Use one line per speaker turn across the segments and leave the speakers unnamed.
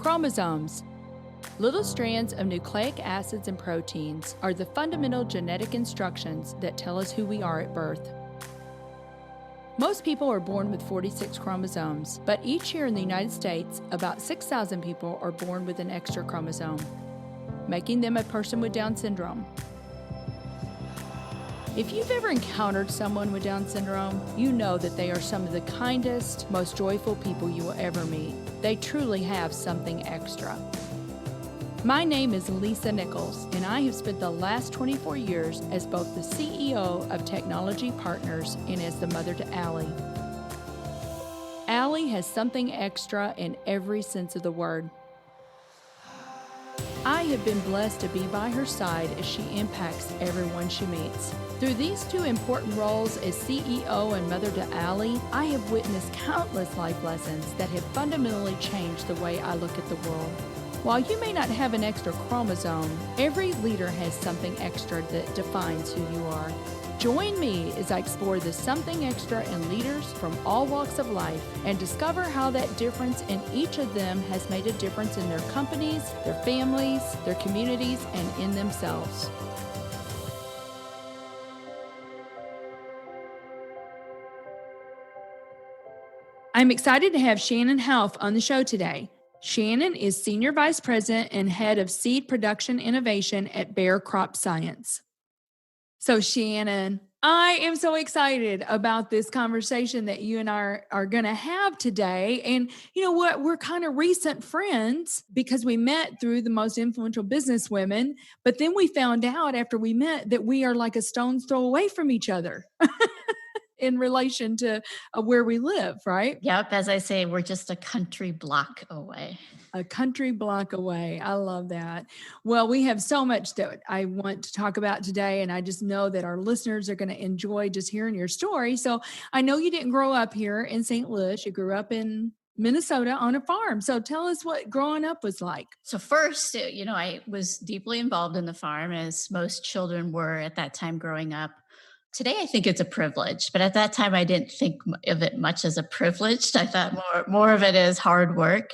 Chromosomes. Little strands of nucleic acids and proteins are the fundamental genetic instructions that tell us who we are at birth. Most people are born with 46 chromosomes, but each year in the United States, about 6,000 people are born with an extra chromosome, making them a person with Down syndrome. If you've ever encountered someone with Down syndrome, you know that they are some of the kindest, most joyful people you will ever meet. They truly have something extra. My name is Lisa Nichols, and I have spent the last 24 years as both the CEO of Technology Partners and as the mother to Allie. Allie has something extra in every sense of the word. I have been blessed to be by her side as she impacts everyone she meets. Through these two important roles as CEO and mother to Allie, I have witnessed countless life lessons that have fundamentally changed the way I look at the world. While you may not have an extra chromosome, every leader has something extra that defines who you are. Join me as I explore the something extra in leaders from all walks of life and discover how that difference in each of them has made a difference in their companies, their families, their communities, and in themselves. I'm excited to have Shannon Hauf on the show today. Shannon is Senior Vice President and Head of Seed Production Innovation at Bayer Crop Science. So Shannon, I am so excited about this conversation that you and I are going to have today. And you know what? We're kind of recent friends because we met through the most influential business women. But then we found out after we met that we are like a stone's throw away from each other in relation to where we live, right?
Yep. As I say, we're just a country block away.
A country block away. I love that. Well, we have so much that I want to talk about today, and I just know that our listeners are going to enjoy just hearing your story. So I know you didn't grow up here in St. Louis. You grew up in Minnesota on a farm. So tell us what growing up was like.
So first, I was deeply involved in the farm, as most children were at that time growing up. Today, I think it's a privilege, but at that time, I didn't think of it much as a privilege. I thought more of it as hard work.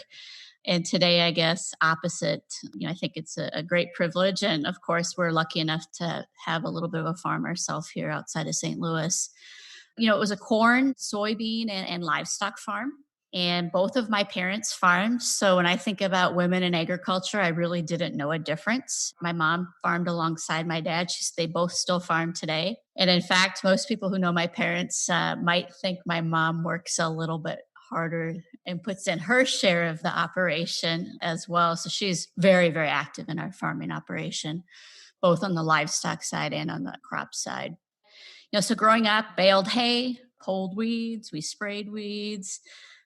And today, I guess, opposite. I think it's a great privilege. And of course, we're lucky enough to have a little bit of a farm ourselves here outside of St. Louis. It was a corn, soybean, and livestock farm. And both of my parents farmed. So when I think about women in agriculture, I really didn't know a difference. My mom farmed alongside my dad. They both still farm today. And in fact, most people who know my parents might think my mom works a little bit harder and puts in her share of the operation as well. So she's very, very active in our farming operation, both on the livestock side and on the crop side. So growing up, baled hay, pulled weeds, we sprayed weeds,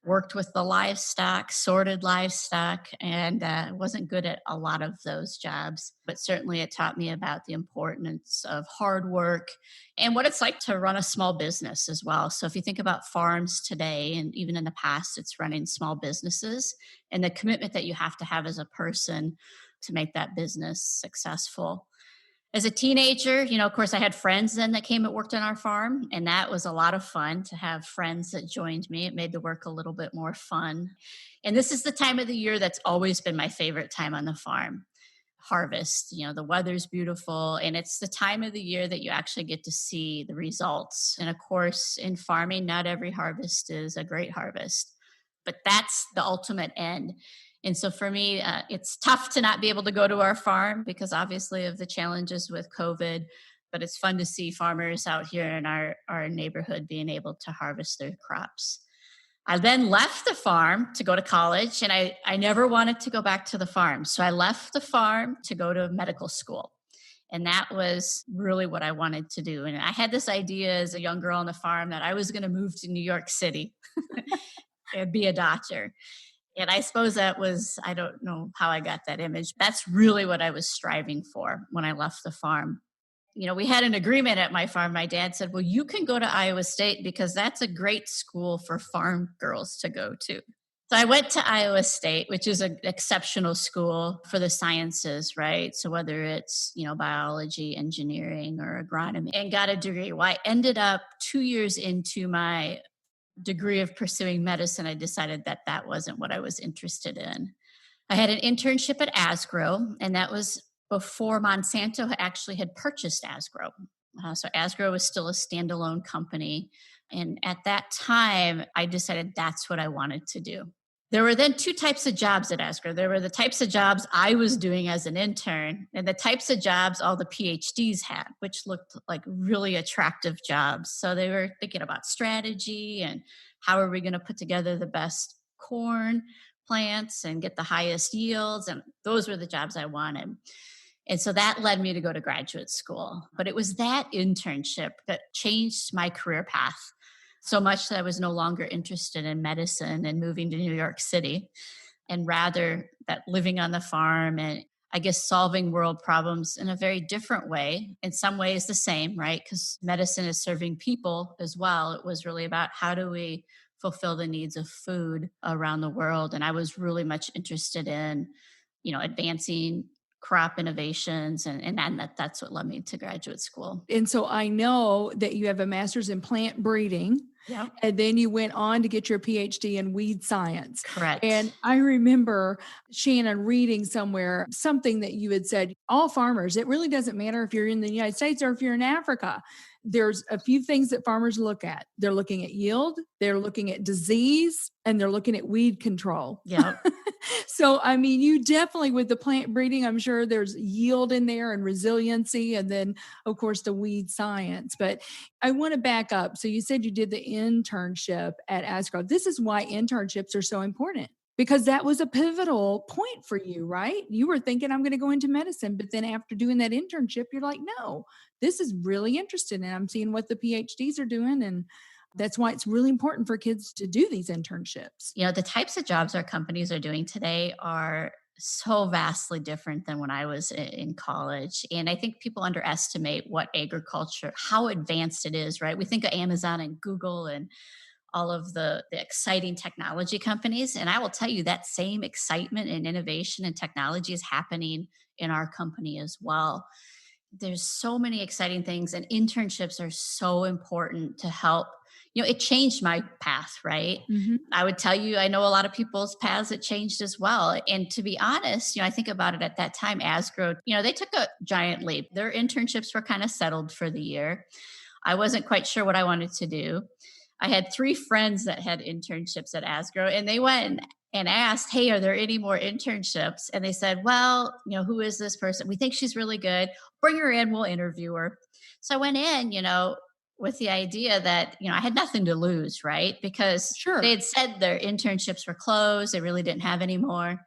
worked with the livestock, sorted livestock, and wasn't good at a lot of those jobs. But certainly it taught me about the importance of hard work and what it's like to run a small business as well. So if you think about farms today, and even in the past, it's running small businesses and the commitment that you have to have as a person to make that business successful. As a teenager, of course, I had friends then that came and worked on our farm, and that was a lot of fun to have friends that joined me. It made the work a little bit more fun. And this is the time of the year that's always been my favorite time on the farm. Harvest, the weather's beautiful, and it's the time of the year that you actually get to see the results. And of course, in farming, not every harvest is a great harvest, but that's the ultimate end. And so for me, it's tough to not be able to go to our farm because obviously of the challenges with COVID, but it's fun to see farmers out here in our neighborhood being able to harvest their crops. I then left the farm to go to college, and I never wanted to go back to the farm. So I left the farm to go to medical school. And that was really what I wanted to do. And I had this idea as a young girl on the farm that I was going to move to New York City and be a doctor. And I suppose that was, I don't know how I got that image. That's really what I was striving for when I left the farm. We had an agreement at my farm. My dad said, well, you can go to Iowa State because that's a great school for farm girls to go to. So I went to Iowa State, which is an exceptional school for the sciences, right? So whether it's, biology, engineering, or agronomy, and got a degree. Well, I ended up 2 years into my degree of pursuing medicine, I decided that wasn't what I was interested in. I had an internship at Asgrow, and that was before Monsanto actually had purchased Asgrow. So Asgrow was still a standalone company. And at that time, I decided that's what I wanted to do. There were then two types of jobs at Asgrow. There were the types of jobs I was doing as an intern, and the types of jobs all the PhDs had, which looked like really attractive jobs. So they were thinking about strategy and how are we going to put together the best corn plants and get the highest yields. And those were the jobs I wanted. And so that led me to go to graduate school. But it was that internship that changed my career path so much that I was no longer interested in medicine and moving to New York City, and rather that living on the farm and I guess solving world problems in a very different way, in some ways the same, right? Because medicine is serving people as well. It was really about how do we fulfill the needs of food around the world. And I was really much interested in, advancing crop innovations. And that's what led me to graduate school.
And so I know that you have a master's in plant breeding.
Yeah.
And then you went on to get your PhD in weed science.
Correct.
And I remember, Shannon, reading somewhere something that you had said, all farmers, it really doesn't matter if you're in the United States or if you're in Africa. There's a few things that farmers look at. They're looking at yield, they're looking at disease, and they're looking at weed control.
Yeah.
So, I mean, you definitely, with the plant breeding, I'm sure there's yield in there and resiliency, and then, of course, the weed science. But I want to back up. So you said you did the internship at Asgrow. This is why internships are so important, because that was a pivotal point for you, right? You were thinking, I'm going to go into medicine. But then after doing that internship, you're like, no, this is really interesting. And I'm seeing what the PhDs are doing. And that's why it's really important for kids to do these internships.
The types of jobs our companies are doing today are so vastly different than when I was in college. And I think people underestimate what agriculture, how advanced it is, right? We think of Amazon and Google and all of the exciting technology companies. And I will tell you that same excitement and innovation and technology is happening in our company as well. There's so many exciting things, and internships are so important to help. It changed my path, right?
Mm-hmm.
I would tell you, I know a lot of people's paths that changed as well. And to be honest, I think about it at that time, Asgrow, they took a giant leap. Their internships were kind of settled for the year. I wasn't quite sure what I wanted to do. I had 3 friends that had internships at Asgrow, and they went and asked, hey, are there any more internships? And they said, well, who is this person? We think she's really good. Bring her in, we'll interview her. So I went in, with the idea that, I had nothing to lose, right? Because
Sure.
They had said their internships were closed. They really didn't have any more.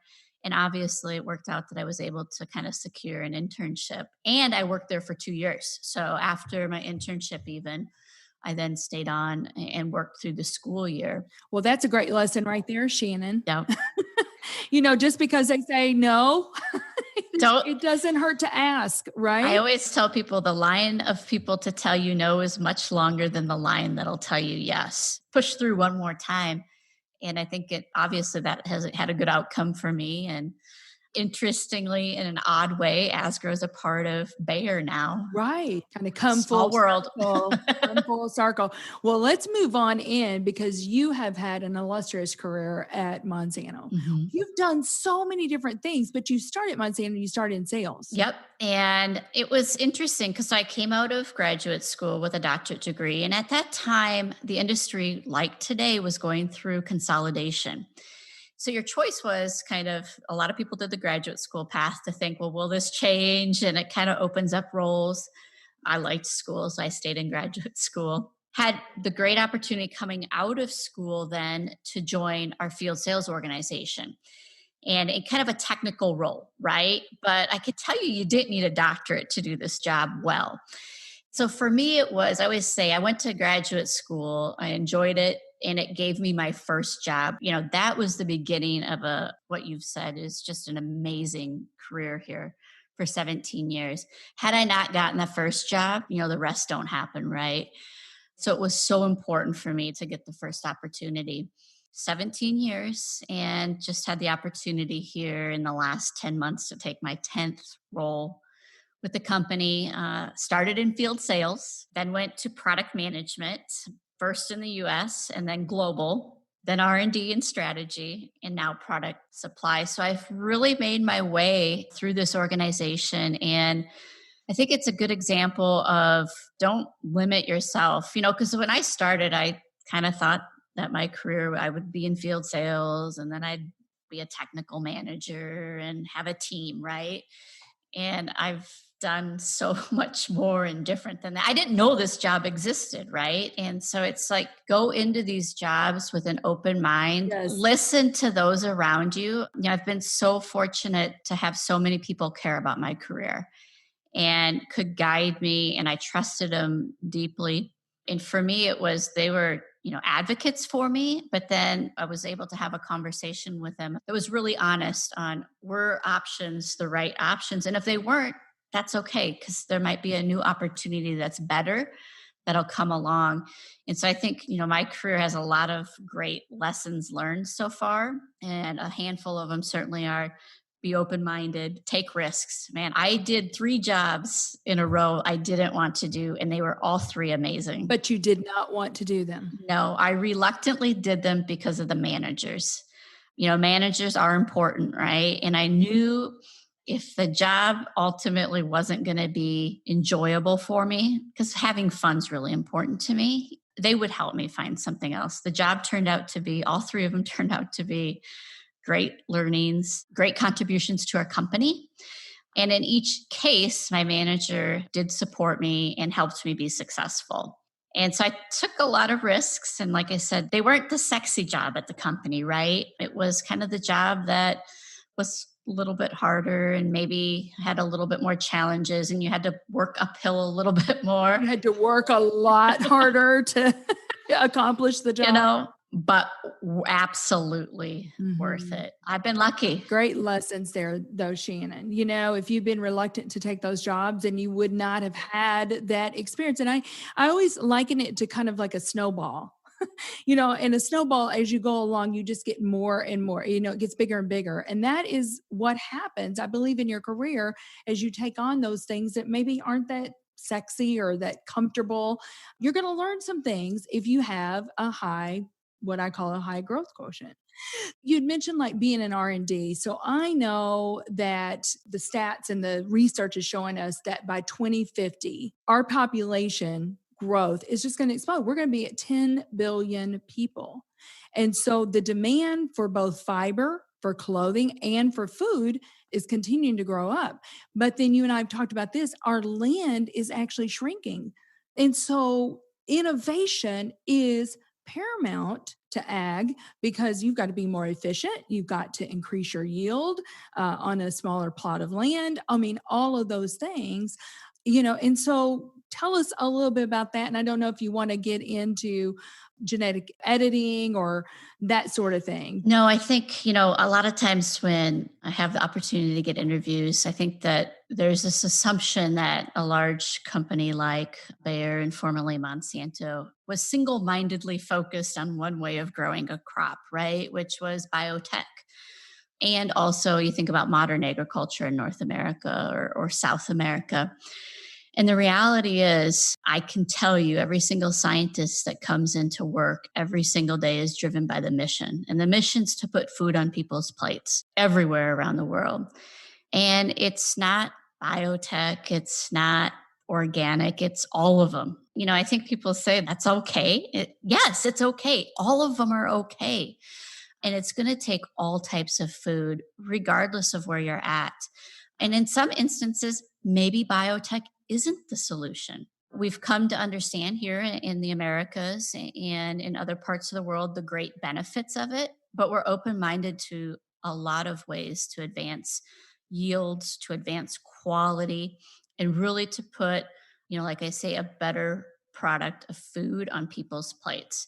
And obviously it worked out that I was able to kind of secure an internship. And I worked there for 2 years. So after my internship even, I then stayed on and worked through the school year.
Well, that's a great lesson right there, Shannon.
Yeah.
Just because they say no, it doesn't hurt to ask, right?
I always tell people the line of people to tell you no is much longer than the line that'll tell you yes. Push through one more time. And I think obviously that has had a good outcome for me. And interestingly, in an odd way, Asgrow is a part of Bayer now.
Right. Kind of come
Small
full
world.
circle, come full circle. Well, let's move on in, because you have had an illustrious career at Monsanto.
Mm-hmm.
You've done so many different things, but you started at Monsanto, you started in sales.
Yep. And it was interesting because I came out of graduate school with a doctorate degree. And at that time, the industry, like today, was going through consolidation. So your choice was kind of, a lot of people did the graduate school path to think, well, will this change? And it kind of opens up roles. I liked school, so I stayed in graduate school. Had the great opportunity coming out of school then to join our field sales organization. And in kind of a technical role, right? But I could tell you didn't need a doctorate to do this job well. So for me, I always say I went to graduate school, I enjoyed it, and it gave me my first job. That was the beginning of what you've said is just an amazing career here for 17 years. Had I not gotten the first job, the rest don't happen, right? So it was so important for me to get the first opportunity. 17 years, and just had the opportunity here in the last 10 months to take my 10th role with the company. Started in field sales, then went to product management, first in the US and then global. then R&D and strategy, and now product supply. So I've really made my way through this organization. And I think it's a good example of don't limit yourself, because when I started, I kind of thought that my career, I would be in field sales and then I'd be a technical manager and have a team, right? And I've done so much more and different than that. I didn't know this job existed, right? And so it's like go into these jobs with an open mind,
Yes.
listen to those around you. I've been so fortunate to have so many people care about my career and could guide me, and I trusted them deeply. And for me, it was they were, advocates for me, but then I was able to have a conversation with them that was really honest on were options the right options. And if they weren't, that's okay, because there might be a new opportunity that's better that'll come along. And so I think, my career has a lot of great lessons learned so far, and a handful of them certainly are be open-minded, take risks. Man, I did 3 jobs in a row I didn't want to do, and they were all 3 amazing.
But you did not want to do them.
No, I reluctantly did them because of the managers. Managers are important, right? And I knew if the job ultimately wasn't going to be enjoyable for me, because having fun's really important to me, they would help me find something else. The job turned out to be, all 3 of them turned out to be great learnings, great contributions to our company. And in each case, my manager did support me and helped me be successful. And so I took a lot of risks. And like I said, they weren't the sexy job at the company, right? It was kind of the job that was a little bit harder and maybe had a little bit more challenges, and you had to work uphill a little bit more.
You had to work a lot harder to accomplish the job.
But absolutely worth it. I've been lucky.
Great lessons there, though, Shannon. If you'd been reluctant to take those jobs, then you would not have had that experience. And I always liken it to kind of like a snowball. And a snowball, as you go along, you just get more and more, it gets bigger and bigger. And that is what happens, I believe, in your career as you take on those things that maybe aren't that sexy or that comfortable. You're going to learn some things if you have what I call a high growth quotient. You'd mentioned like being in R&D. So I know that the stats and the research is showing us that by 2050, our population growth is just going to explode. We're going to be at 10 billion people. And so the demand for both fiber, for clothing, and for food is continuing to grow up. But then you and I have talked about this, our land is actually shrinking. And so innovation is paramount to ag because you've got to be more efficient. You've got to increase your yield on a smaller plot of land. I mean, all of those things, and so tell us a little bit about that. And I don't know if you want to get into genetic editing or that sort of thing.
No, I think, a lot of times when I have the opportunity to get interviews, I think that there's this assumption that a large company like Bayer and formerly Monsanto was single-mindedly focused on one way of growing a crop, right? Which was biotech. And also you think about modern agriculture in North America or South America. And the reality is, I can tell you every single scientist that comes into work every single day is driven by the mission. And the mission's to put food on people's plates everywhere around the world. And it's not biotech, it's not organic, it's all of them. I think people say that's okay. Yes, it's okay. All of them are okay. And it's going to take all types of food, regardless of where you're at. And in some instances, maybe biotech isn't the solution. We've come to understand here in the Americas and in other parts of the world the great benefits of it, but we're open-minded to a lot of ways to advance yields, to advance quality, and really to put, like I say, a better product of food on people's plates.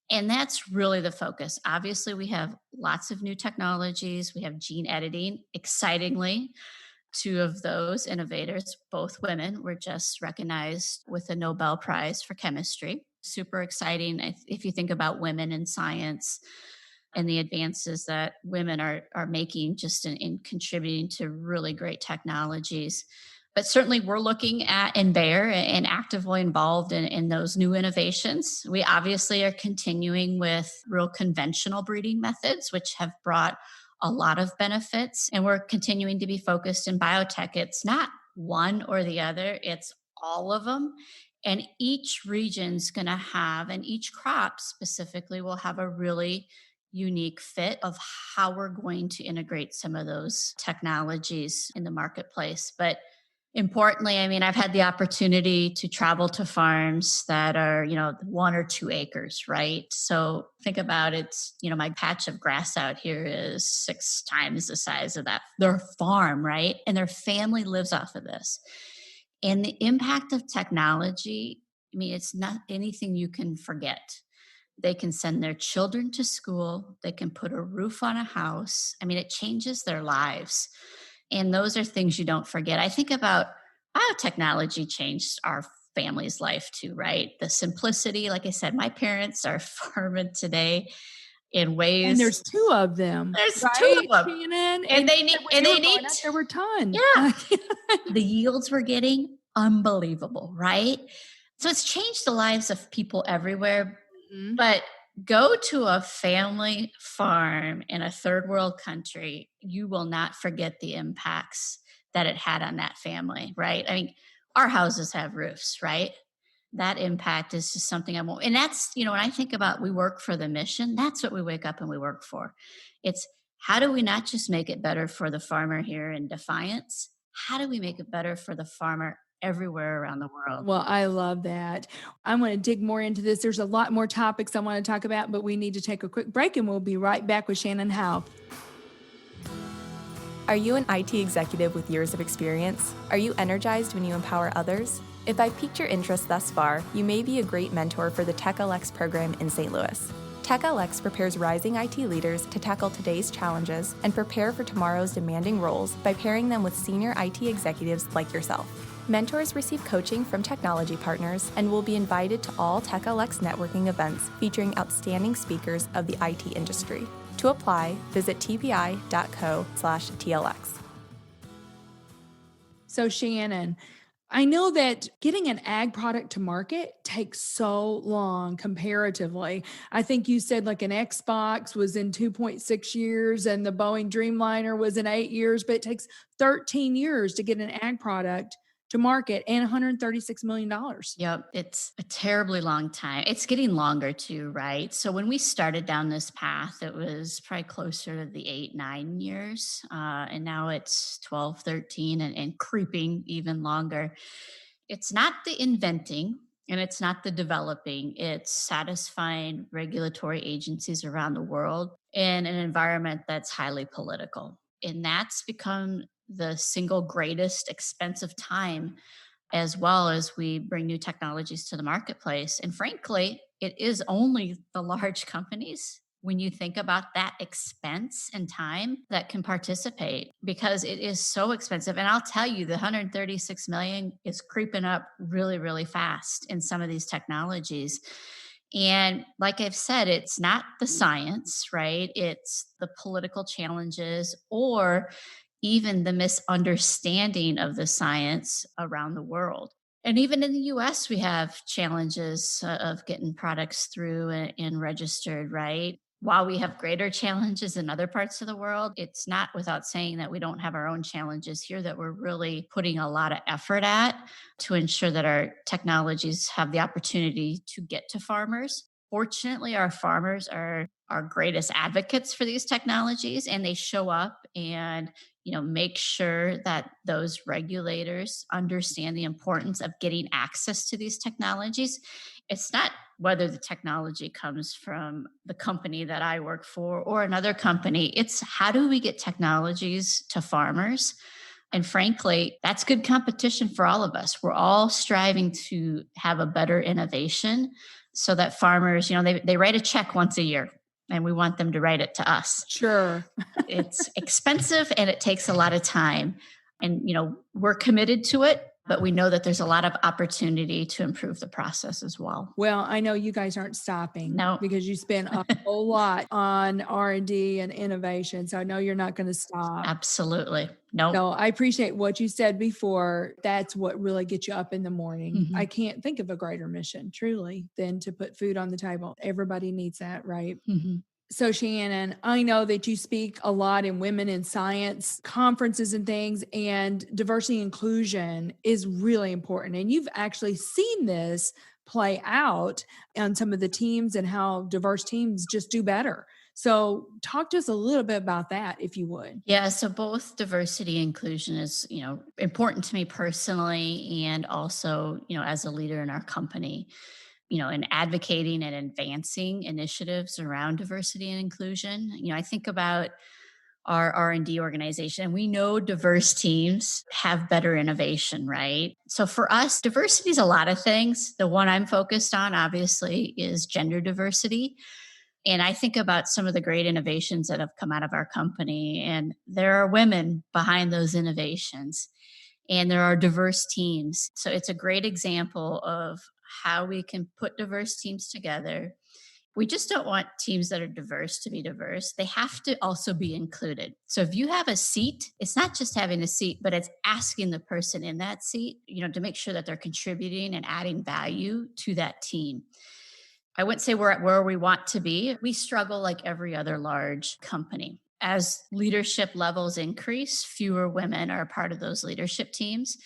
And that's really the focus. Obviously, we have lots of new technologies. We have gene editing, excitingly. 2 of those innovators, both women, were just recognized with a Nobel Prize for chemistry. Super exciting if you think about women in science and the advances that women are making just in contributing to really great technologies. But certainly we're looking at and Bayer and actively involved in those new innovations. We obviously are continuing with real conventional breeding methods, which have brought a lot of benefits. And we're continuing to be focused in biotech. It's not one or the other, it's all of them. And each region's going to have, and each crop specifically will have a really unique fit of how we're going to integrate some of those technologies in the marketplace. But importantly, I mean, I've had the opportunity to travel to farms that are, 1 or 2 acres, right? So think about my patch of grass out here is 6 times the size of that, their farm, right? And their family lives off of this. And the impact of technology, I mean, it's not anything you can forget. They can send their children to school. They can put a roof on a house. I mean, it changes their lives. And those are things you don't forget. I think about biotechnology changed our family's life too, right? The simplicity, like I said, my parents are farming today in
And
ways.
there's 2 of them,
There's two
right,
of them,
Shannon?
and they need,
when
and
you
they
were
need,
growing up, there were a ton.
yeah, the yields we're getting, unbelievable, right? So it's changed the lives of people everywhere.
Mhm.
But go to a family farm in a third world country, you will not forget the impacts that it had on that family, right? I mean, our houses have roofs, right? That impact is just something I won't. And that's, when I think about we work for the mission, that's what we wake up and we work for. It's how do we not just make it better for the farmer here in Defiance? How do we make it better for the farmer everywhere around the world?
Well, I love that. I want to dig more into this. There's a lot more topics I want to talk about, but we need to take a quick break and we'll be right back with Shannon Hauf.
Are you an IT executive with years of experience? Are you energized when you empower others? If I've piqued your interest thus far, you may be a great mentor for the TechLX program in St. Louis. TechLX prepares rising IT leaders to tackle today's challenges and prepare for tomorrow's demanding roles by pairing them with senior IT executives like yourself. Mentors receive coaching from technology partners and will be invited to all TechLX networking events featuring outstanding speakers of the IT industry. To apply, visit tpi.co/TLX.
So, Shannon, I know that getting an ag product to market takes so long comparatively. I think you said like an Xbox was in 2.6 years and the Boeing Dreamliner was in 8 years, but it takes 13 years to get an ag product to market and $136 million.
Yep, it's a terribly long time. It's getting longer too, right? So when we started down this path, it was probably closer to the 8, 9 years. And now it's 12, 13 and creeping even longer. It's not the inventing and it's not the developing, it's satisfying regulatory agencies around the world in an environment that's highly political. And that's become the single greatest expensive time as well as we bring new technologies to the marketplace. And frankly, it is only the large companies, when you think about that expense and time, that can participate because it is so expensive. And I'll tell you, the 136 million is creeping up really, really fast in some of these technologies. And like I've said, it's not the science, right? It's the political challenges or even the misunderstanding of the science around the world. And even in the US, we have challenges of getting products through and registered, right? While we have greater challenges in other parts of the world, it's not without saying that we don't have our own challenges here that we're really putting a lot of effort at to ensure that our technologies have the opportunity to get to farmers. Fortunately, our farmers are our greatest advocates for these technologies, and they show up and make sure that those regulators understand the importance of getting access to these technologies. It's not whether the technology comes from the company that I work for or another company. It's how do we get technologies to farmers? And frankly, that's good competition for all of us. We're all striving to have a better innovation so that farmers, they write a check once a year and we want them to write it to us.
Sure.
It's expensive and it takes a lot of time. And, we're committed to it. but we know that there's a lot of opportunity to improve the process as well.
Well, I know you guys aren't stopping
No.
because you spend a whole lot on R&D and innovation. So I know you're not going to stop.
Absolutely. No.
So I appreciate what you said before. That's what really gets you up in the morning. I can't think of a greater mission, truly, than to put food on the table. Everybody needs that, right? So Shannon, I know that you speak a lot in women in science conferences and things, and diversity and inclusion is really important. And you've actually seen this play out on some of the teams and how diverse teams just do better. So talk to us a little bit about that, if you would.
Yeah, so both diversity and inclusion is, important to me personally and also, as a leader in our company. In advocating and advancing initiatives around diversity and inclusion. I think about our R&D organization, and we know diverse teams have better innovation, right? So for us, diversity is a lot of things. The one I'm focused on, obviously, is gender diversity. And I think about some of the great innovations that have come out of our company, and there are women behind those innovations, and there are diverse teams. So it's a great example of how we can put diverse teams together. We just don't want teams that are diverse to be diverse. They have to also be included. So if you have a seat, it's not just having a seat, but it's asking the person in that seat, to make sure that they're contributing and adding value to that team. I wouldn't say we're at where we want to be. We struggle like every other large company. As leadership levels increase, fewer women are a part of those leadership teams.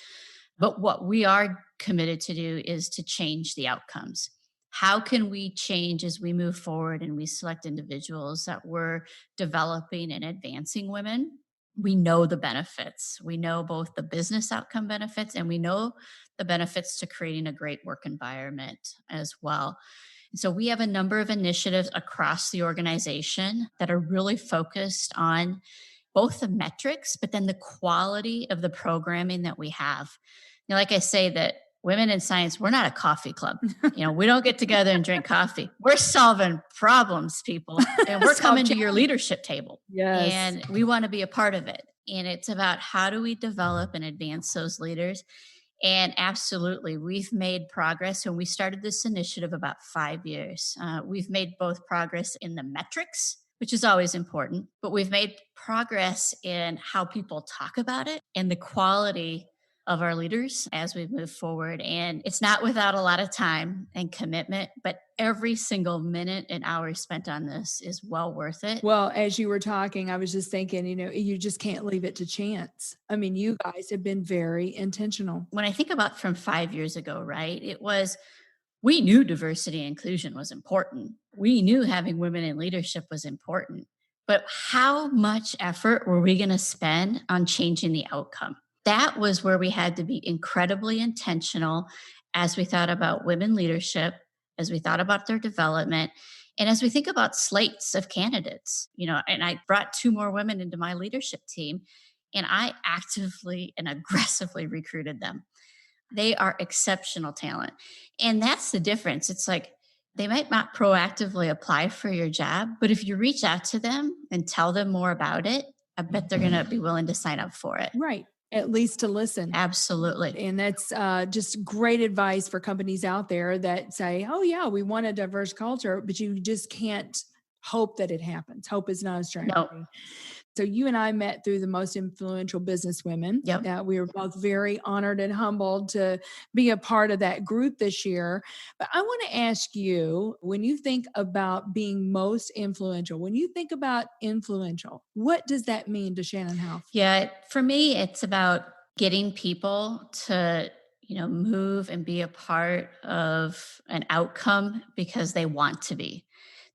But what we are committed to do is to change the outcomes. How can we change as we move forward and we select individuals that we're developing and advancing women? We know the benefits. We know both the business outcome benefits and we know the benefits to creating a great work environment as well. So we have a number of initiatives across the organization that are really focused on both the metrics, but then the quality of the programming that we have. Like I say that women in science, we're not a coffee club. We don't get together and drink coffee. We're solving problems, people, and we're coming to your leadership table.
Yes.
And we want to be a part of it. And it's about how do we develop and advance those leaders. And absolutely, we've made progress. When we started this initiative about 5 years, we've made both progress in the metrics, which is always important, but we've made progress in how people talk about it and the quality of our leaders as we move forward. And it's not without a lot of time and commitment, but every single minute and hour spent on this is well worth it.
Well, as you were talking, I was just thinking, you just can't leave it to chance. I mean, you guys have been very intentional.
When I think about from 5 years ago, right, we knew diversity and inclusion was important. We knew having women in leadership was important. But how much effort were we going to spend on changing the outcome? That was where we had to be incredibly intentional as we thought about women leadership, as we thought about their development, and as we think about slates of candidates. And I brought 2 more women into my leadership team, and I actively and aggressively recruited them. They are exceptional talent. And that's the difference. It's like they might not proactively apply for your job, but if you reach out to them and tell them more about it, I bet they're going to be willing to sign up for it.
Right. At least to listen.
Absolutely.
And that's just great advice for companies out there that say, oh yeah, we want a diverse culture, but you just can't hope that it happens. Hope is not a strategy.
No.
So you and I met through the most influential business women.
Yep.
We were both very honored and humbled to be a part of that group this year. But I want to ask you, when you think about being most influential, when you think about influential, what does that mean to Shannon Hauf?
Yeah, for me, it's about getting people to, move and be a part of an outcome because they want to be.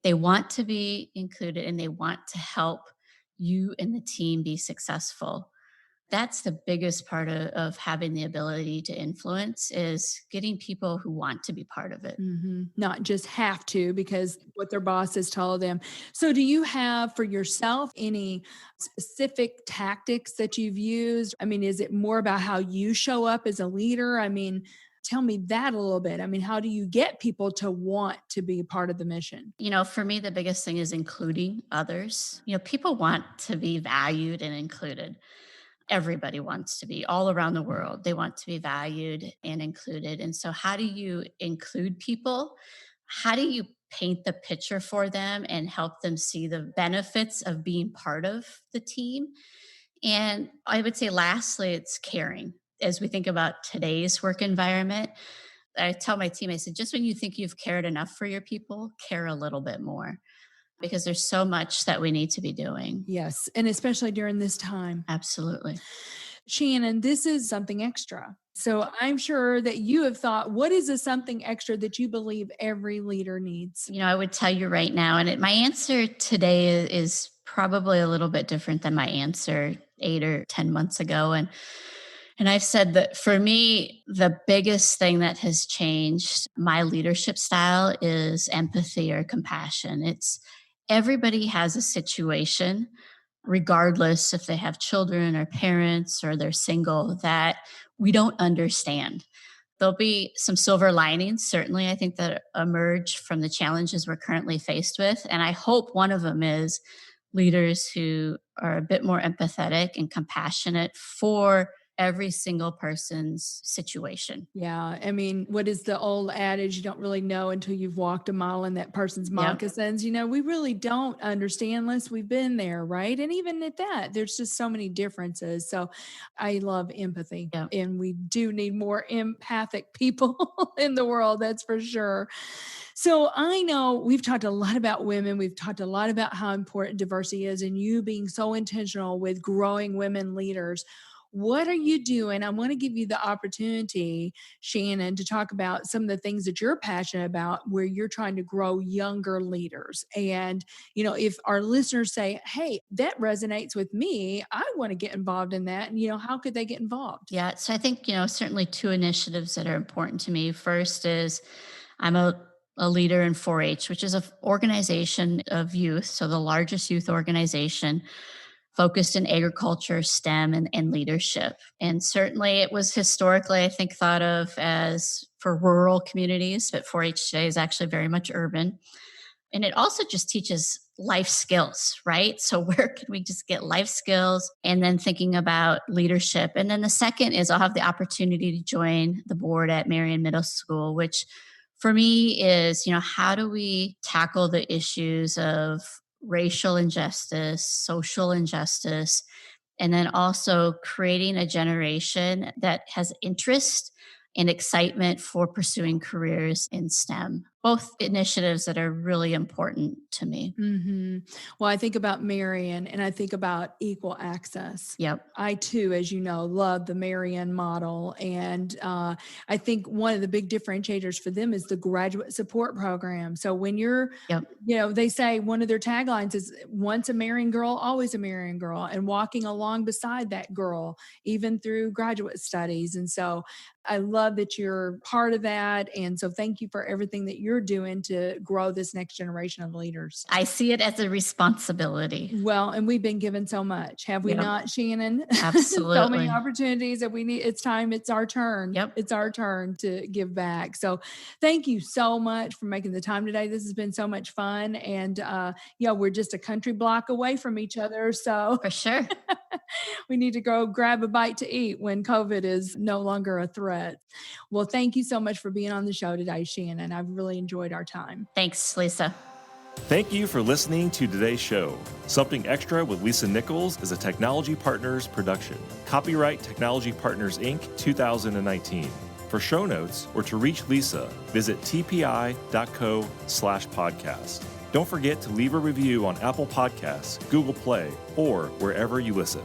They want to be included and they want to help you and the team be successful. That's the biggest part of having the ability to influence is getting people who want to be part of it.
Mm-hmm. Not just have to because what their boss has told them. So do you have for yourself any specific tactics that you've used? I mean, is it more about how you show up as a leader? I mean, tell me that a little bit. I mean, how do you get people to want to be part of the mission?
For me, the biggest thing is including others. People want to be valued and included. everybody wants to be all around the world. They want to be valued and included. And so, how do you include people? How do you paint the picture for them and help them see the benefits of being part of the team? And I would say, lastly, it's caring. As we think about today's work environment, I tell my team, I said, just when you think you've cared enough for your people, care a little bit more because there's so much that we need to be doing.
Yes. And especially during this time.
Absolutely.
Shannon, this is something extra. So I'm sure that you have thought, what is a something extra that you believe every leader needs?
I would tell you right now, and my answer today is probably a little bit different than my answer 8 or 10 months ago. And I've said that for me, the biggest thing that has changed my leadership style is empathy or compassion. It's everybody has a situation, regardless if they have children or parents or they're single, that we don't understand. There'll be some silver linings, certainly, I think, that emerge from the challenges we're currently faced with. And I hope one of them is leaders who are a bit more empathetic and compassionate for every single person's situation.
Yeah. I mean, what is the old adage? You don't really know until you've walked a mile in that person's moccasins. We really don't understand unless we've been there, right? And even at that, there's just so many differences. So I love empathy.
Yep.
And we do need more empathic people in the world, that's for sure. So I know we've talked a lot about women. We've talked a lot about how important diversity is and you being so intentional with growing women leaders. What are you doing? I want to give you the opportunity, Shannon, to talk about some of the things that you're passionate about where you're trying to grow younger leaders. And, if our listeners say, hey, that resonates with me, I want to get involved in that. And, how could they get involved?
Yeah. So I think, certainly 2 initiatives that are important to me. First is I'm a leader in 4-H, which is an organization of youth. So the largest youth organization focused in agriculture, STEM, and leadership. And certainly it was historically, I think, thought of as for rural communities, but 4-H today is actually very much urban. And it also just teaches life skills, right? So where can we just get life skills and then thinking about leadership? And then the second is I'll have the opportunity to join the board at Marion Middle School, which for me is, how do we tackle the issues of racial injustice, social injustice, and then also creating a generation that has interest and excitement for pursuing careers in STEM. Both initiatives that are really important to me.
Mm-hmm. Well, I think about Marion and I think about equal access.
Yep.
I too, as you know, love the Marion model. And I think one of the big differentiators for them is the graduate support program. So when you're, they say one of their taglines is once a Marion girl, always a Marion girl, and walking along beside that girl, even through graduate studies. And so I love that you're part of that. And so thank you for everything that you're doing to grow this next generation of leaders.
I see it as a responsibility.
Well, and we've been given so much, have we not, Shannon?
Absolutely.
So many opportunities that we need. It's time. It's our turn.
Yep.
It's our turn to give back. So thank you so much for making the time today. This has been so much fun. And we're just a country block away from each other. So
for sure.
We need to go grab a bite to eat when COVID is no longer a threat. Well, thank you so much for being on the show today, Shannon. I've really enjoyed our time.
Thanks, Lisa.
Thank you for listening to today's show. Something Extra with Lisa Nichols is a Technology Partners production. Copyright Technology Partners, Inc., 2019. For show notes or to reach Lisa, visit tpi.co/podcast. Don't forget to leave a review on Apple Podcasts, Google Play, or wherever you listen.